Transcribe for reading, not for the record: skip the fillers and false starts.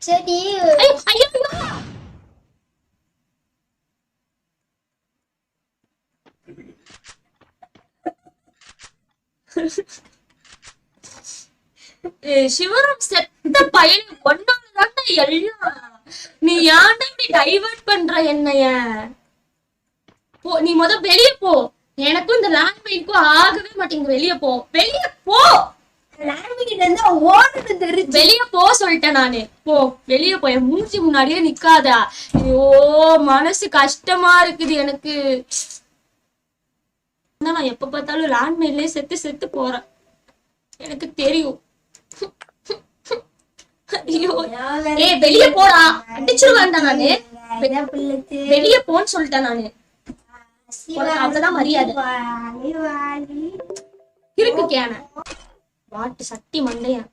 சரி சிவராம் செத்த பையன் ஒன்னாலதான்டா எல்லாம். நீ ஏன்டா இப்படி டைவர்ட் பண்ற என்னைய? போ, நீ வெளிய போ. எனக்கும் இந்த லாங்குவேஜ்க்கும் ஆகவே மாட்டேங்குது. வெளிய போ, வெளிய போ. வெளிய போ சொல்லிட்டேன் நானு. போ வெளிய போ, என் மூஞ்சி முன்னாடியே நிக்காதா. ஐயோ மனசு கஷ்டமா இருக்குது எனக்கு. நான் எப்ப பார்த்தாலும் லேண்ட்மைன்லயே செத்து செத்து போறேன், எனக்கு தெரியும். ஐயோ வெளிய போடா, அடிச்சிருவேன்டா நானு. வெளிய போன்னு சொல்லிட்டேன் நானு. அவ்வளவுதான் மரியாதை. இருக்கு கேன வாட்டு சட்டி மண்டையன்.